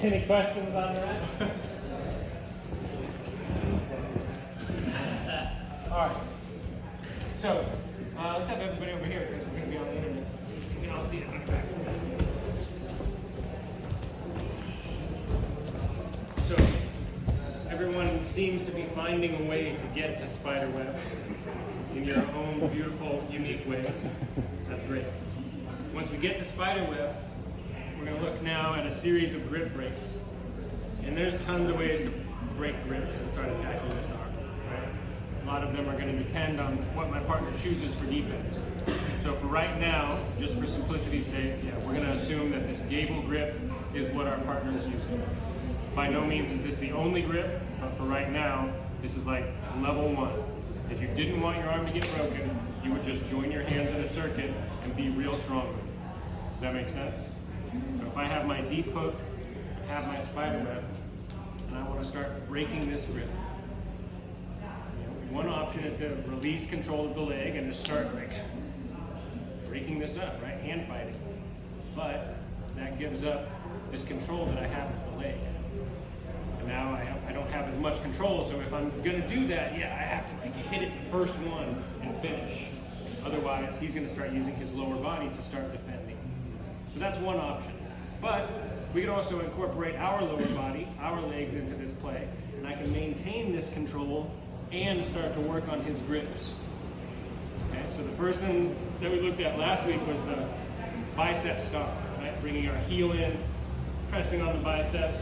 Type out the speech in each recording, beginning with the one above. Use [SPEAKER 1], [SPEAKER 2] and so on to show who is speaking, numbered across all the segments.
[SPEAKER 1] Any questions on that? All right. So let's have everybody over here because we're going to be on the internet. We can all see it on the back. So everyone seems to be finding a way to get to spiderweb in your own beautiful, unique ways. That's great. Once we get to spiderweb, we're going to look now at a series of grip breaks. And there's tons of ways to break grips and start attacking this arm. Right? A lot of them are going to depend on what my partner chooses for defense. So for right now, just for simplicity's sake, we're going to assume that this gable grip is what our partner is using. By no means is this the only grip, but for right now, this is like level 1. If you didn't want your arm to get broken, you would just join your hands in a circuit and be real strong with it. Does that make sense? So if I have my deep hook, I have my spider web, and I want to start breaking this grip. One option is to release control of the leg and just start like breaking this up, right? Hand fighting. But that gives up this control that I have with the leg. And now I don't have as much control, so if I'm going to do that, I have to like hit it the first one and finish. Otherwise, he's going to start using his lower body to start defending. So that's one option. But we can also incorporate our lower body, our legs into this play, and I can maintain this control and start to work on his grips. Okay, so the first one that we looked at last week was the bicep stomp, right? Bringing our heel in, pressing on the bicep,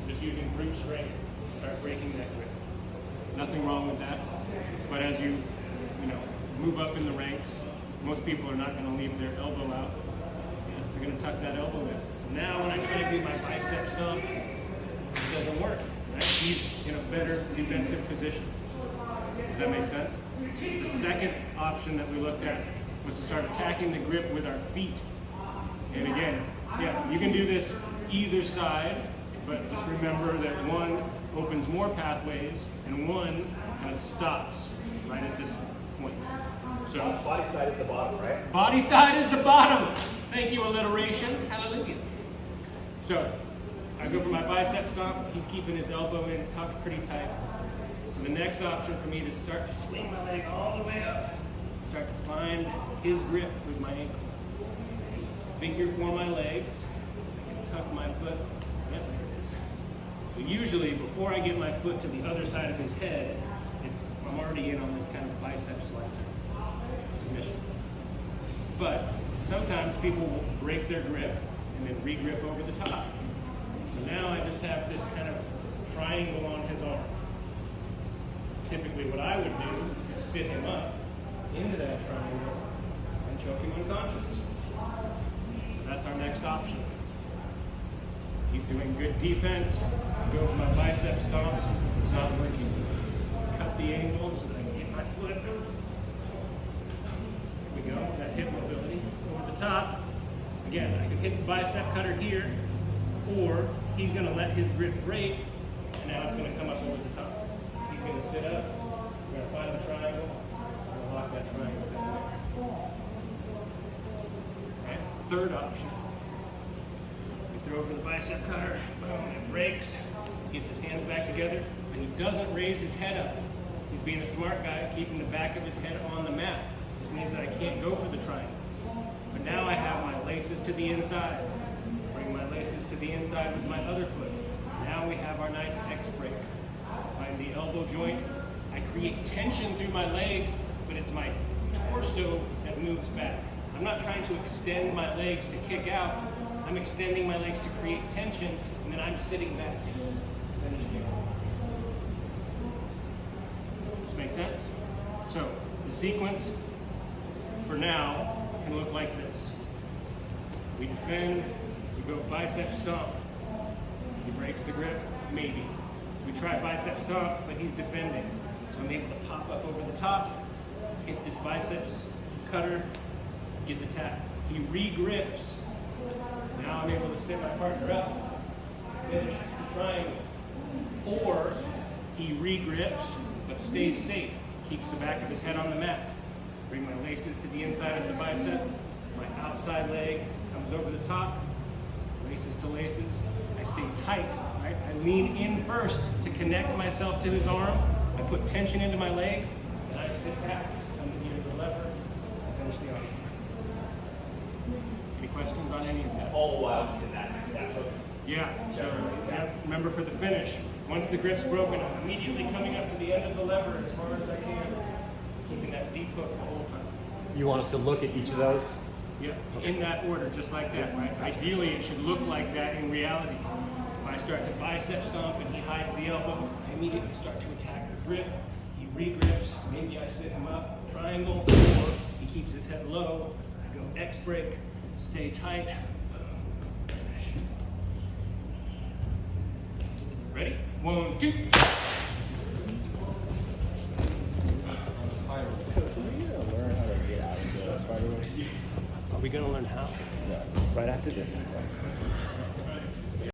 [SPEAKER 1] just using brute strength to start breaking that grip. Nothing wrong with that. But as you move up in the ranks, most people are not going to leave their elbow out. They're going to tuck that elbow in. So now when I try to do my bicep stomp, it doesn't work. Right? He's in a better defensive position. Does that make sense? The second option that we looked at was to start attacking the grip with our feet. And again, you can do this either side, but just remember that one opens more pathways and one kind of stops right at this point. So
[SPEAKER 2] body side is the bottom, right?
[SPEAKER 1] Body side is the bottom. Thank you, alliteration. Hallelujah. So I go for my bicep stomp. He's keeping his elbow in, tucked pretty tight. So the next option for me is to start to swing my leg all the way up. Start to find his grip with my ankle. Figure for my legs. And tuck my foot. Yep, there it is. So usually, before I get my foot to the other side of his head, I'm already in on this kind of bicep slicer submission. But sometimes people will break their grip and then re-grip over the top. So now I just have this kind of triangle on his arm. Typically what I would do is sit him up into that triangle and choke him unconscious. That's our next option. He's doing good defense. I go for my bicep stomp. It's not working. Cut the angle so that I can get my foot. Here we go, that hip mobility. Over the top. Again, I can hit the bicep cutter here, or he's going to let his grip break, and now it's going to come up over the top. He's going to sit up, we're going to find the triangle, we're going to lock that triangle down. Okay. Third option. We throw over the bicep cutter, boom, it breaks, gets his hands back together, and he doesn't raise his head up. He's being a smart guy, keeping the back of his head on the mat. This means that I can't go for the triangle. But now I have my laces to the inside. Bring my laces to the inside with my other foot. Now we have our nice X break. Find the elbow joint. I create tension through my legs, but it's my torso that moves back. I'm not trying to extend my legs to kick out. I'm extending my legs to create tension, and then I'm sitting back. Finish here. Make sense? So the sequence for now can look like this. We defend, we go bicep stomp. He breaks the grip, maybe. We try bicep stomp, but he's defending. So I'm able to pop up over the top, hit this biceps cutter, get the tap. He re-grips. Now I'm able to sit my partner up, finish the triangle. Or he re-grips, but stays safe. Keeps the back of his head on the mat. Bring my laces to the inside of the bicep. My outside leg comes over the top. laces to laces. I stay tight, right? I lean in first to connect myself to his arm. I put tension into my legs, and I sit back, come near the lever, and finish the arm. Any questions on any of that?
[SPEAKER 2] All while in that hook.
[SPEAKER 1] Yeah, so remember for the finish, once the grip's broken, I'm immediately coming up to the end of the lever as far as I can, keeping that deep hook the whole time.
[SPEAKER 3] You want us to look at each of those?
[SPEAKER 1] Yeah, in that order, just like that, right? Ideally, it should look like that in reality. If I start to bicep stomp and he hides the elbow, I immediately start to attack the grip. He regrips, maybe I sit him up, triangle, or he keeps his head low. I go X break, stay tight, boom, finish. Ready? 1, 2.
[SPEAKER 4] Learn how to get out of the spider web.
[SPEAKER 1] Are we gonna learn how?
[SPEAKER 4] Yeah. Right after this.